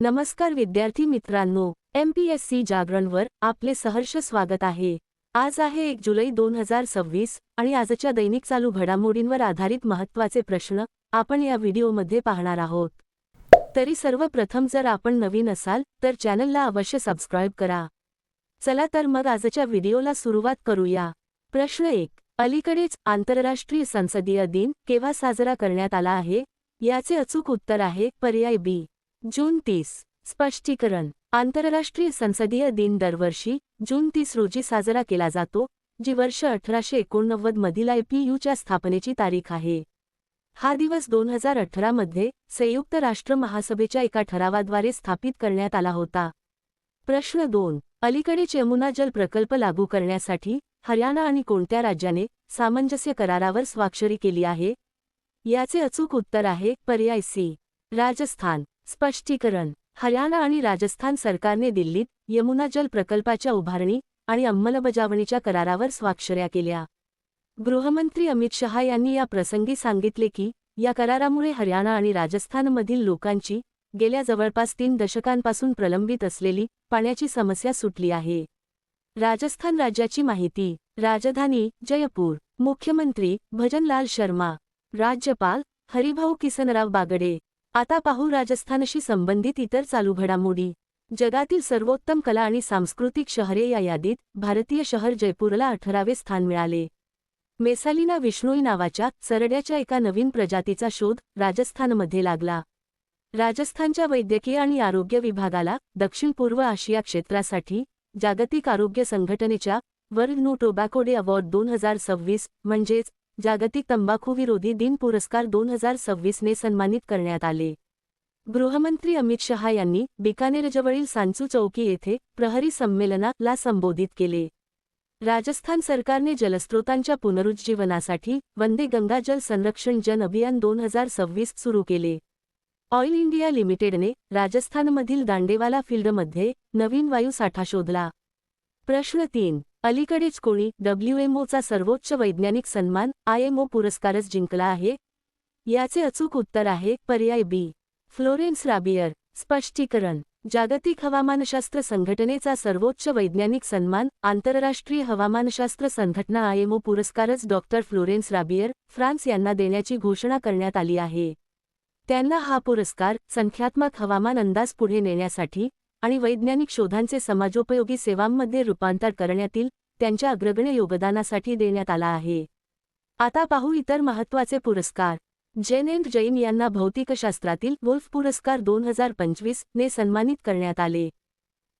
नमस्कार विद्यार्थी मित्रांनो, MPSC जागरणवर आपले सहर्ष स्वागत आहे। आज आहे 1 जुलै 2026 आणि आजच्या दैनिक चालू घडामोडींवर आधारित महत्त्वाचे प्रश्न आपण या व्हिडिओमध्ये पाहणार आहोत। तरी सर्वप्रथम जर आपण नवीन असाल तर चॅनलला अवश्य सबस्क्राइब करा। चला तर मग आजच्या व्हिडिओला सुरुवात करूया। प्रश्न 1, अलीकडेच आंतरराष्ट्रीय संसदीय दिन केव्हा साजरा करण्यात आला आहे? याचे अचूक उत्तर आहे पर्याय बी, जून 30। स्पष्टीकरण, आंतरराष्ट्रीय संसदीय दिन दरवर्षी जून 30 रोजी साजरा केला जातो, जी वर्ष 1889 मधील IPUच्या स्थापनेची तारीख आहे। हा दिवस 2018 मध्ये संयुक्त राष्ट्र महासभेच्या एका ठरावाद्वारे स्थापित करण्यात आला होता। प्रश्न 2, अलीकडेच यमुना जल प्रकल्प लागू करण्यासाठी हरियाणा आणि कोणत्या राज्याने सामंजस्य करारावर स्वाक्षरी केली आहे? याचे अचूक उत्तर आहे पर्याय सी, राजस्थान। स्पष्टीकरण, हरियाणा आणि राजस्थान सरकारने दिल्लीत यमुना जल प्रकल्पाच्या उभारणी आणि अंमलबजावणीच्या करारावर स्वाक्षऱ्या केल्या। गृहमंत्री अमित शहा यांनी या प्रसंगी सांगितले की या करारामुळे हरियाणा आणि राजस्थानमधील लोकांची गेल्या जवळपास 3 दशकांपासून प्रलंबित असलेली पाण्याची समस्या सुटली आहे। राजस्थान राज्याची माहिती, राजधानी जयपूर, मुख्यमंत्री भजनलाल शर्मा, राज्यपाल हरिभाऊ किसनराव बागडे। आता पाहू राजस्थानशी संबंधित इतर चालू घडामोडी। जगातील सर्वोत्तम कला आणि सांस्कृतिक शहरे या यादीत भारतीय शहर जयपूरला 18वे स्थान मिळाले। मेसालिना विष्णोई नावाच्या सरड्याच्या एका नवीन प्रजातीचा शोध राजस्थानमध्ये लागला। राजस्थानच्या वैद्यकीय आणि आरोग्य विभागाला दक्षिण पूर्व आशिया क्षेत्रासाठी जागतिक आरोग्य संघटनेच्या world no tobacco day award 2026 म्हणजेच जागतिक तंबाखूविरोधी दिन पुरस्कार 2026 ने सन्मानित करण्यात आले। गृहमंत्री अमित शहा यांनी बिकानेरजवळील सांचू चौकी येथे प्रहरी संमेलनाला संबोधित केले। राजस्थान सरकारने जलस्रोतांच्या पुनरुज्जीवनासाठी वंदे गंगा जल संरक्षण जन अभियान 2026 सुरू केले। ऑइल इंडिया लिमिटेडने राजस्थानमधील दांडेवाला फील्डमध्ये नवीन वायूसाठा शोधला। प्रश्न 3, अलीकडेच कोणी WMOचा सर्वोच्च वैज्ञानिक सन्मान IMO पुरस्कारच जिंकला आहे? याचे अचूक उत्तर आहे पर्याय बी, फ्लोरेन्स राबियर। स्पष्टीकरण, जागतिक हवामानशास्त्र संघटनेचा सर्वोच्च वैज्ञानिक सन्मान आंतरराष्ट्रीय हवामानशास्त्र संघटना IMO पुरस्कारच डॉक्टर फ्लोरेन्स राबियर फ्रान्स यांना देण्याची घोषणा करण्यात आली आहे। त्यांना हा पुरस्कार संख्यात्मक हवामान अंदाज पुढे नेण्यासाठी आणि वैज्ञानिक शोधांचे समाजोपयोगी सेवांमध्ये रूपांतर करण्यातील त्यांच्या अग्रगण्य योगदानासाठी देण्यात आला आहे। आता पाहू इतर महत्त्वाचे पुरस्कार। जयनेंद्र जैन यांना भौतिकशास्त्रातील वुल्फ पुरस्कार 2025 ने सन्मानित करण्यात आले।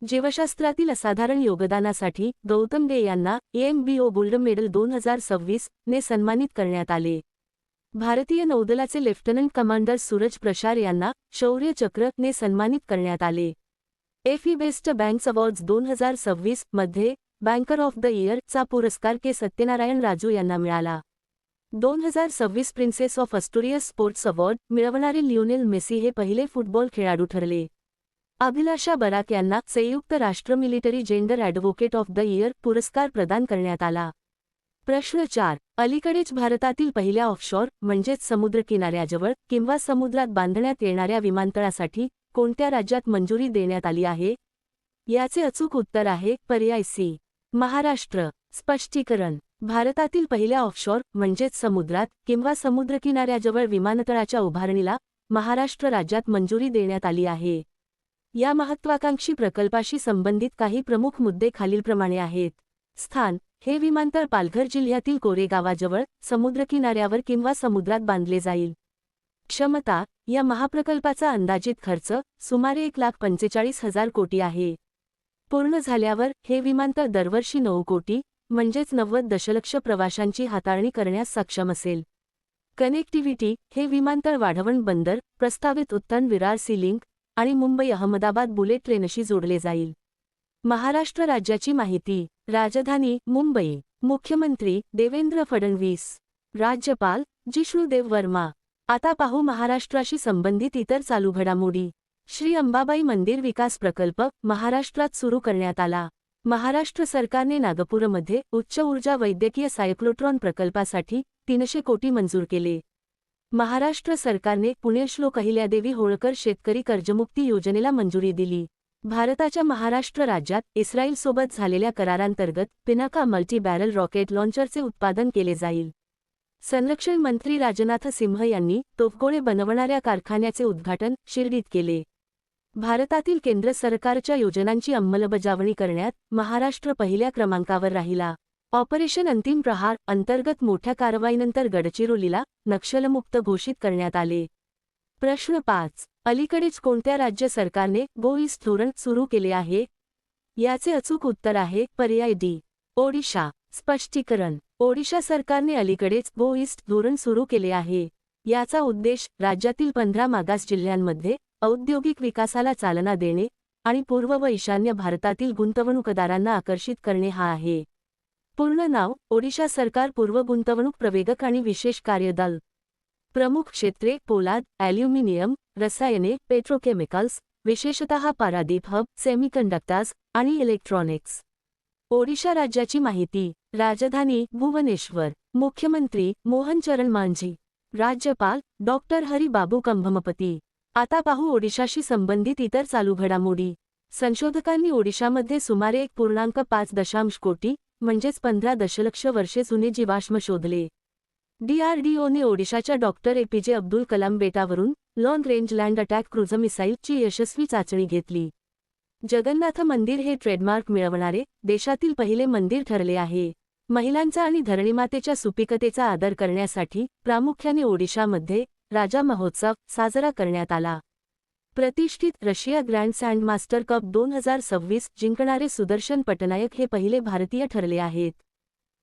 जीवशास्त्रातील असाधारण योगदानासाठी गौतम डे यांना AMBO गोल्ड मेडल 2026 ने सन्मानित करण्यात आले। भारतीय नौदलाचे लेफ्टनंट कमांडर सूरज प्रसार यांना शौर्य चक्र ने सन्मानित करण्यात आले। FE बेस्ट बँक्स अवॉर्ड्स 2026 मध्ये बँकर ऑफ द इयर चा पुरस्कार के सत्यनारायण राजू यांना मिळाला। 2026 प्रिन्सेस ऑफ अस्टुरियस स्पोर्ट्स अवॉर्ड मिळवणारे लिओनेल मेसी हे पहिले फुटबॉल खेळाडू ठरले। अभिलाषा बराक यांना संयुक्त राष्ट्र military gender advocate of the year पुरस्कार प्रदान करण्यात आला। प्रश्न 4, अलीकडेच भारतातील पहिल्या ऑफशोर म्हणजेच समुद्रकिनाऱ्याजवळ किंवा समुद्रात बांधण्यात येणाऱ्या विमानतळासाठी कोणत्या राज्यात मंजुरी देण्यात आली आहे? याचे अचूक उत्तर आहे पर्याय सी, महाराष्ट्र। स्पष्टीकरण, भारतातील पहिल्या ऑफशोर म्हणजेच समुद्रात किंवा समुद्रकिनाऱ्याजवळ विमानतळाच्या उभारणीला महाराष्ट्र राज्यात मंजुरी देण्यात आली आहे। या महत्त्वाकांक्षी प्रकल्पाशी संबंधित काही प्रमुख मुद्दे खालीलप्रमाणे आहेत। स्थान, हे विमानतळ पालघर जिल्ह्यातील कोरेगावाजवळ समुद्रकिनाऱ्यावर किंवा समुद्रात बांधले जाईल। क्षमता, या महाप्रकल्पाचा अंदाजित खर्च सुमारे 1,45,000 कोटी आहे। पूर्ण झाल्यावर हे विमानतळ दरवर्षी 9 कोटी म्हणजेच 90 दशलक्ष प्रवाशांची हाताळणी करण्यास सक्षम असेल। कनेक्टिव्हिटी, हे विमानतळ वाढवण बंदर, प्रस्तावित उत्तन विरार सी लिंक आणि मुंबई अहमदाबाद बुलेट ट्रेनशी जोडले जाईल। महाराष्ट्र राज्याची माहिती, राजधानी मुंबई, मुख्यमंत्री देवेंद्र फडणवीस, राज्यपाल जिष्णुदेव वर्मा। आता पाहू महाराष्ट्राशी संबंधित इतर चालू घडामोडी। श्री अंबाबाई मंदिर विकास प्रकल्प महाराष्ट्रात सुरू करण्यात आला। महाराष्ट्र सरकारने नागपूरमध्ये उच्च ऊर्जा वैद्यकीय सायक्लोट्रॉन प्रकल्पासाठी 300 कोटी मंजूर केले। महाराष्ट्र सरकारने पुण्यश्लोक अहिल्यादेवी होळकर शेतकरी कर्जमुक्ती योजनेला मंजुरी दिली. भारताच्या महाराष्ट्र राज्यात इस्रायलसोबत झालेल्या करारांतर्गत पिनाका मल्टी बॅरल रॉकेट लॉन्चरचे उत्पादन केले जाईल. संरक्षण मंत्री राजनाथ सिंह यांनी तोफगोळे बनवणाऱ्या कारखान्याचे उद्घाटन शिर्डीत केले. भारतातील केंद्र सरकारच्या योजनांची अंमलबजावणी करण्यात महाराष्ट्र पहिल्या क्रमांकावर राहिला. ऑपरेशन अंतिम प्रहार अंतर्गत मोठ्या कारवाईनंतर गडचिरोलीला नक्षलमुक्त घोषित करण्यात आले. प्रश्न 5. अलीकडेच कोणत्या राज्य सरकारने गो ईस्ट धोरण सुरू केले आहे? याचे अचूक उत्तर आहे पर्याय डी, ओडिशा. स्पष्टीकरण. ओडिशा सरकारने अलीकडेच गो ईस्ट धोरण सुरू केले आहे. याचा उद्देश राज्यातील 15 मागास जिल्ह्यांमध्ये औद्योगिक विकासाला चालना देणे आणि पूर्व व ईशान्य भारतातील गुंतवणूकदारांना आकर्षित करणे हा आहे. पूर्ण नाव: ओडिशा सरकार पूर्व गुंतवणूक प्रवेगक आणि विशेष कार्य दल. प्रमुख क्षेत्रे: पोलाद, ॲल्युमिनियम, रसायने, पेट्रोकेमिकल्स, विशेषतः पारादीप हब, सेमीकंडक्टर्स आणि इलेक्ट्रॉनिक्स. ओडिशा राज्याची माहिती. राजधानी: भुवनेश्वर. मुख्यमंत्री: मोहन चरण मांझी. राज्यपाल: डॉक्टर हरी बाबू कंभमपती. आता पाहू ओडिशाशी संबंधित इतर चालू घडामोडी. संशोधकांनी ओडिशामध्ये सुमारे 1.5 कोटी म्हणजेच 15 दशलक्ष वर्षे जुने जीवाश्म शोधले. DRDOने ओडिशाच्या डॉक्टर APJ अब्दुल कलाम बेटावरून long range land attack cruise मिसाईलची यशस्वी चाचणी घेतली. जगन्नाथ मंदिर हे ट्रेडमार्क मिळवणारे देशातील पहिले मंदिर ठरले आहे. महिलांचा आणि धरणीमातेच्या सुपिकतेचा आदर करण्यासाठी प्रामुख्याने ओडिशामध्ये राजा महोत्सव साजरा करण्यात आला. प्रतिष्ठित रशिया ग्रँड सँडमास्टर कप 2026 जिंकणारे सुदर्शन पटनायक हे पहिले भारतीय ठरले आहेत.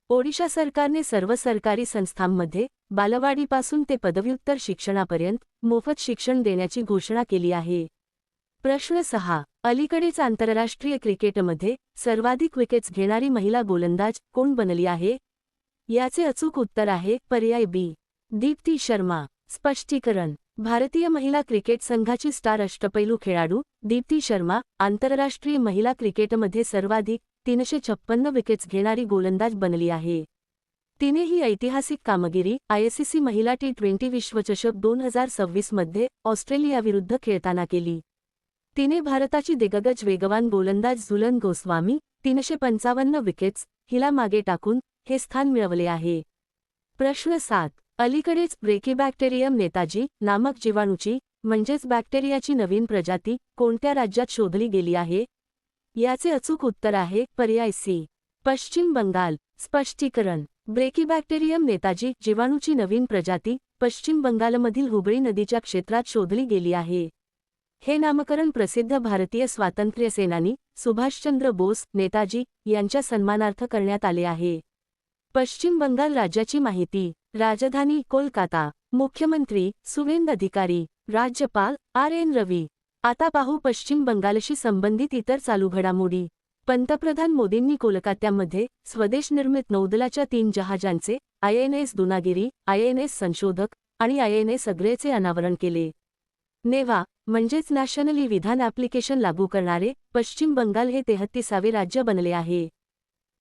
ओडिशा सरकारने सर्व सरकारी संस्थांमध्ये बालवाडीपासून ते पदव्युत्तर शिक्षणापर्यंत मोफत शिक्षण देण्याची घोषणा केली आहे. प्रश्न 6. अलीकडेच आंतरराष्ट्रीय क्रिकेटमध्ये सर्वाधिक विकेट्स घेणारी महिला गोलंदाज कोण बनली आहे? याचे अचूक उत्तर आहे पर्याय बी, दीप्ती शर्मा. स्पष्टीकरण. भारतीय महिला क्रिकेट संघाची स्टार अष्टपैलू खेळाडू दीप्ती शर्मा आंतरराष्ट्रीय महिला क्रिकेटमध्ये सर्वाधिक 356 विकेट्स घेणारी गोलंदाज बनली आहे. तिने ही ऐतिहासिक कामगिरी ICC महिला T20 विश्वचषक 2026 मध्ये ऑस्ट्रेलियाविरुद्ध खेळताना केली. तिने भारताची दिग्गज वेगवान गोलंदाज झुलन गोस्वामी 355 विकेट्स हिला मागे टाकून हे स्थान मिळवले आहे. प्रश्न 7. अलीकडेच ब्रेकिबॅक्टेरियम नेताजी नामक जीवाणूची म्हणजेच बॅक्टेरियाची नवीन प्रजाती कोणत्या राज्यात शोधली गेली आहे? याचे अचूक उत्तर आहे पर्याय सी, पश्चिम बंगाल. स्पष्टीकरण. ब्रेकिबॅक्टेरियम नेताजी जीवाणूची नवीन प्रजाती पश्चिम बंगालमधील हुगळी नदीच्या क्षेत्रात शोधली गेली आहे. हे नामकरण प्रसिद्ध भारतीय स्वातंत्र्यसेनानी सुभाषचंद्र बोस नेताजी यांच्या सन्मानार्थ करण्यात आले आहे. पश्चिम बंगाल राज्याची माहिती. राजधानी कोलकाता. मुख्यमंत्री सुवेंदु अधिकारी. राज्यपाल RN रवी. आता पाहू पश्चिम बंगालशी संबंधित इतर चालू घडामोडी. पंतप्रधान मोदींनी कोलकात्यामध्ये स्वदेश निर्मित नौदलाच्या 3 जहाजांचे INS दुनागिरी, INS संशोधक आणि INS अग्रेचे अनावरण केले. नेव्हा म्हणजेच नॅशनली विधान ॲप्लिकेशन लागू करणारे पश्चिम बंगाल हे 33वे राज्य बनले आहे.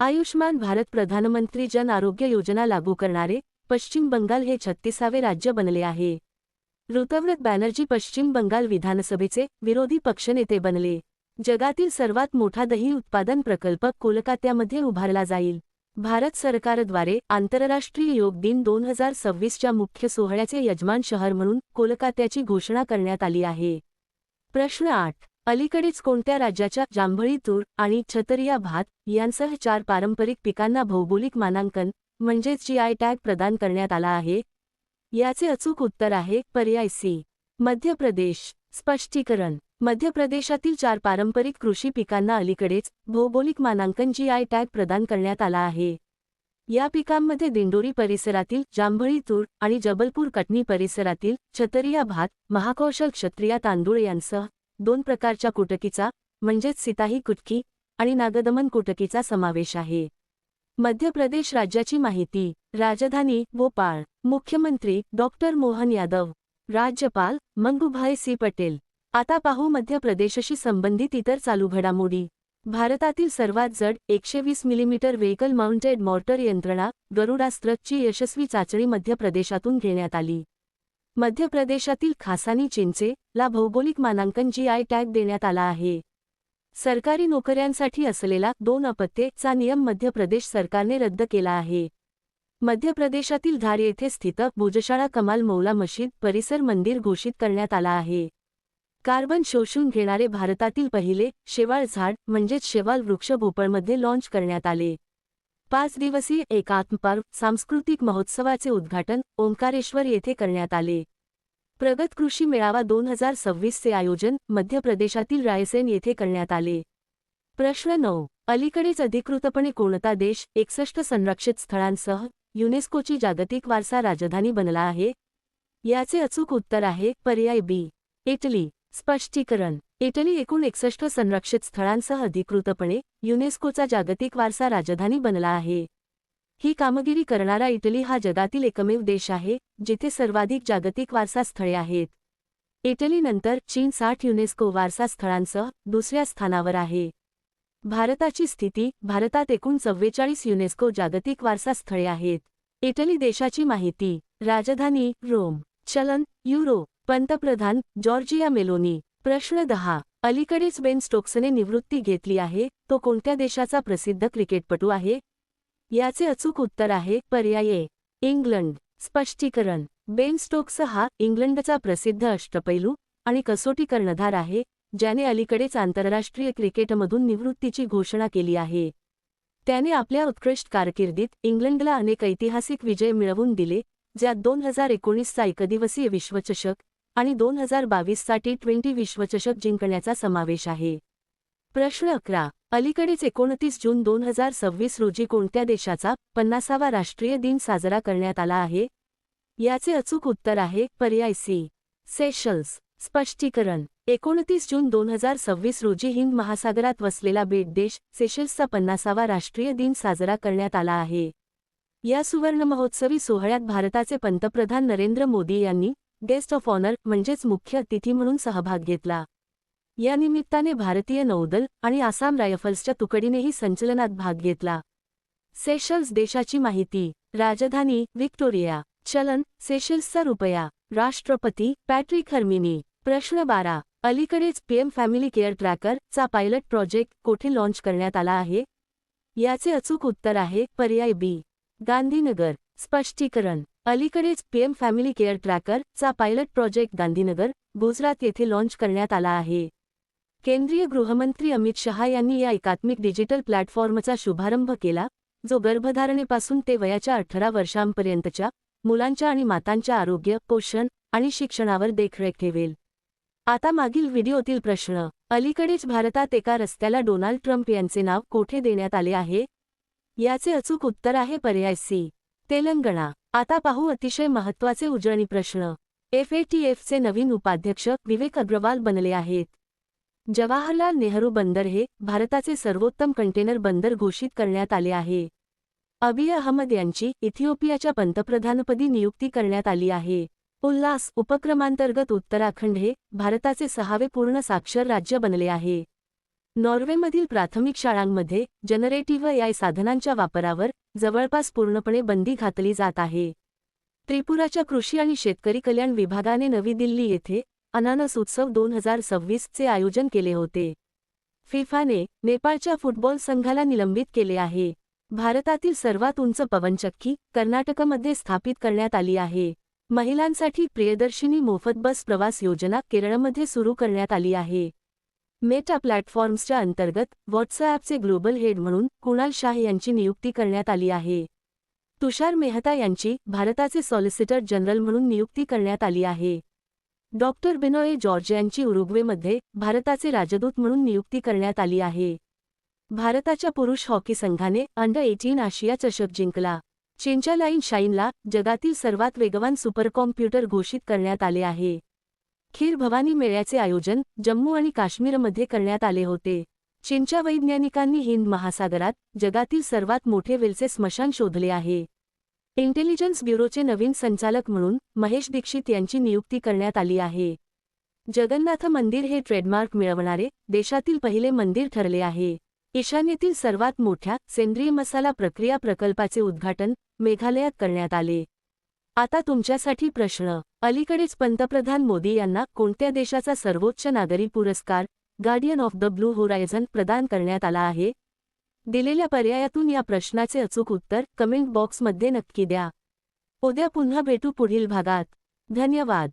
आयुष्मान भारत प्रधानमंत्री जन आरोग्य योजना लागू करणारे पश्चिम बंगाल हे 36वे राज्य बनले आहे. ऋतव्रत बॅनर्जी पश्चिम बंगाल विधानसभेचे विरोधी पक्षनेते बनले. जगातील सर्वात मोठा दही उत्पादन प्रकल्प कोलकात्यामध्ये उभारला जाईल. भारत सरकारद्वारे आंतरराष्ट्रीय योग दिन 2026च्या मुख्य सोहळ्याचे यजमान शहर म्हणून कोलकात्याची घोषणा करण्यात आली आहे. प्रश्न 8. अलीकडेच कोणत्या राज्याच्या जांभळी तूर आणि छतरिया भात यांसह 4 पारंपरिक पिकांना भौगोलिक मानांकन म्हणजेच GI टॅग प्रदान करण्यात आला आहे? याचे अचूक उत्तर आहे पर्याय सी, मध्य प्रदेश. स्पष्टीकरण. मध्य प्रदेशातील 4 पारंपरिक कृषी पिकांना अलीकडेच भौगोलिक मानांकन GI टॅग प्रदान करण्यात आला आहे. या पिकांमध्ये दिंडोरी परिसरातील जांभळी तूर आणि जबलपूर कटनी परिसरातील छतरिया भात, महाकौशल क्षत्रिया तांदूळ यांसह 2 प्रकारच्या कुटकीचा म्हणजेच सिताही कुटकी आणि नागदमन कुटकीचा समावेश आहे. मध्य प्रदेश राज्याची माहिती. राजधानी भोपाळ. मुख्यमंत्री डॉक्टर मोहन यादव. राज्यपाल मंगूभाई सी पटेल. आता पाहू मध्य प्रदेशशी संबंधित इतर चालू घडामोडी. भारतातील सर्वात जड 120 मिलीमीटर व्हेकल माउंटेड मॉर्टर यंत्रणा गरुडास्त्रची यशस्वी चाचणी मध्य प्रदेशातून घेण्यात आली. मध्य प्रदेशातील खासानी चिंचे ला भौगोलिक मानांकन GI टॅग देण्यात आला आहे. सरकारी नोकऱ्यांसाठी असलेला 2 अपत्ये चा नियम मध्य प्रदेश सरकारने रद्द केला आहे. मध्य प्रदेशातील धार येथे स्थित भोजशाळा कमाल मौला मशीद परिसर मंदिर घोषित करण्यात आला आहे. कार्बन शोषून घेणारे भारतातील पहिले शेवाळ झाड म्हणजेच शेवाळ वृक्ष भोपळमध्ये लॉन्च करण्यात आले. 5 दिवसीय एकात्मपर्व सांस्कृतिक महोत्सवाचे उद्घाटन ओंकारेश्वर येथे करण्यात आले. प्रगत कृषी मेळावा 2026 चे आयोजन मध्य प्रदेशातील रायसेन येथे करण्यात आले. प्रश्न 9. अलीकडेच अधिकृतपणे कोणता देश 61 संरक्षित स्थळांसह युनेस्कोची जागतिक वारसा राजधानी बनला आहे? याचे अचूक उत्तर आहे पर्याय बी. इटली. स्पष्टीकरण. इटली एकूण 61 संरक्षित स्थळांसह अधिकृतपणे युनेस्कोचा जागतिक वारसा राजधानी बनला आहे. ही कामगिरी करणारा इटली हा जगातील एकमेव देश आहे जिथे सर्वाधिक जागतिक वारसा स्थळे आहेत. इटलीनंतर चीन 60 युनेस्को वारसा स्थळांसह दुसऱ्या स्थानावर आहे. भारताची स्थिती. भारतात एकूण 44 युनेस्को जागतिक वारसा स्थळे आहेत. इटली देशाची माहिती. राजधानी रोम. चलन युरो. पंतप्रधान जॉर्जिया मेलोनी. प्रश्न 10. अलीकडेच बेन स्टोक्सने निवृत्ती घेतली आहे तो कोणत्या देशाचा प्रसिद्ध क्रिकेटपटू आहे? याचे अचूक उत्तर आहे पर्याय ए. इंग्लंड. स्पष्टीकरण. बेन स्टोक्स हा इंग्लंडचा प्रसिद्ध अष्टपैलू आणि कसोटी कर्णधार आहे ज्याने अलीकडेच आंतरराष्ट्रीय क्रिकेटमधून निवृत्तीची घोषणा केली आहे. त्याने आपल्या उत्कृष्ट कारकिर्दीत इंग्लंडला अनेक ऐतिहासिक विजय मिळवून दिले ज्यात 2019 चा एकदिवसीय विश्वचषक आणि 2022 चा T20 विश्वचषक जिंकण्याचा समावेश आहे. प्रश्न 11. अलीकडेच 29 जून 2026 रोजी कोणत्या देशाचा 50वा राष्ट्रीय दिन साजरा करण्यात आला आहे? याचे अचूक उत्तर आहे पर्याय सी. सेशल्स. स्पष्टीकरण. 29 जून 2026 रोजी हिंद महासागरात वसलेला बेट देश सेशल्सचा 50वा राष्ट्रीय दिन साजरा करण्यात आला आहे. या सुवर्णमहोत्सवी सोहळ्यात भारताचे पंतप्रधान नरेंद्र मोदी यांनी गेस्ट ऑफ ऑनर म्हणजेच मुख्य अतिथी म्हणून सहभाग घेतला. या निमित्ताने भारतीय नौदल आणि आसाम रायफल्सच्या तुकडीनेही संचलनात भाग घेतला. सेशल्स देशाची माहिती. राजधानी व्हिक्टोरिया. चलन सेशल्सचा रुपया. राष्ट्रपती पॅट्रिक हर्मिनी. प्रश्न 12. अलीकडेच पीएम फॅमिली केअर ट्रॅकर चा पायलट प्रोजेक्ट कोठे लॉन्च करण्यात आला आहे? याचे अचूक उत्तर आहे पर्याय बी. गांधीनगर. स्पष्टीकरण. अलीकडेच पीएम फॅमिली केअर ट्रॅकर चा पायलट प्रोजेक्ट गांधीनगर गुजरात येथे लॉन्च करण्यात आला आहे. केंद्रीय गृहमंत्री अमित शहा यांनी या एकात्मिक डिजिटल प्लॅटफॉर्मचा शुभारंभ केला जो गर्भधारणेपासून ते वयाच्या 18 वर्षांपर्यंतच्या मुलांच्या आणि मातांच्या आरोग्य, पोषण आणि शिक्षणावर देखरेख ठेवेल. आता मागील व्हिडिओतील प्रश्न. अलीकडेच भारतात एका रस्त्याला डोनाल्ड ट्रम्प यांचे नाव कोठे देण्यात आले आहे? याचे अचूक उत्तर आहे पर्याय सी. तेलंगणा. आता पाहू अतिशय महत्त्वाचे उजळणी प्रश्न. FATFचे नवीन उपाध्यक्ष विवेक अग्रवाल बनले आहेत. जवाहरलाल नेहरू बंदर हे भारताचे सर्वोत्तम कंटेनर बंदर घोषित करण्यात आले आहे. अबिय अहमद यांची इथिओपियाच्या पंतप्रधानपदी नियुक्ती करण्यात आली आहे. उल्हास उपक्रमांतर्गत उत्तराखंड हे भारताचे 6वे पूर्ण साक्षर राज्य बनले आहे. नॉर्वेमधील प्राथमिक शाळांमध्ये जनरेटिव्ह AI साधनांच्या वापरावर जवळपास पूर्णपणे बंदी घातली जात आहे. त्रिपुराच्या कृषी आणि शेतकरी कल्याण विभागाने नवी दिल्ली येथे अनानस उत्सव 2026 चे आयोजन केले होते. फिफाने नेपाळच्या फुटबॉल संघाला निलंबित केले आहे. भारतातील सर्वात उंच पवनचक्की कर्नाटकमध्ये स्थापित करण्यात आली आहे. महिलांसाठी प्रियदर्शिनी मोफत बस प्रवास योजना केरळमध्ये सुरू करण्यात आली आहे. मेटा प्लॅटफॉर्म्सच्या अंतर्गत व्हॉट्सॲपचे ग्लोबल हेड म्हणून कुणाल शाह यांची नियुक्ती करण्यात आली आहे. तुषार मेहता यांची भारताचे सॉलिसिटर जनरल म्हणून नियुक्ती करण्यात आली आहे. डॉक्टर बिनोय जॉर्ज यांची उरुग्वेमध्ये भारताचे राजदूत म्हणून नियुक्ती करण्यात आली आहे. भारताच्या पुरुष हॉकी संघाने अंडर-18 आशिया चषक जिंकला. चीनच्या लाइन शाईनला जगातील सर्वात वेगवान सुपरकॉम्प्युटर घोषित करण्यात आले आहे. खीर भवानी मेळ्याचे आयोजन जम्मू आणि काश्मीरमध्ये करण्यात आले होते. चीनच्या वैज्ञानिकांनी हिंद महासागरात जगातील सर्वात मोठे वेलचे स्मशान शोधले आहे. इंटेलिजन्स ब्युरोचे नवीन संचालक म्हणून महेश दीक्षित यांची नियुक्ती करण्यात आली आहे. जगन्नाथ मंदिर हे ट्रेडमार्क मिळवणारे देशातील पहिले मंदिर ठरले आहे. ईशान्येतील सर्वात मोठ्या सेंद्रिय मसाला प्रक्रिया प्रकल्पाचे उद्घाटन मेघालयात करण्यात आले. आता तुमच्यासाठी प्रश्न. अलीकडेच पंतप्रधान मोदी यांना कोणत्या देशाचा सर्वोच्च नागरी पुरस्कार guardian of the blue horizon प्रदान करण्यात आला आहे? दिलेल्या पर्यायातून या प्रश्नाचे अचूक उत्तर कमेंट बॉक्समध्ये नक्की द्या. उद्या पुन्हा भेटू पुढील भागात. धन्यवाद.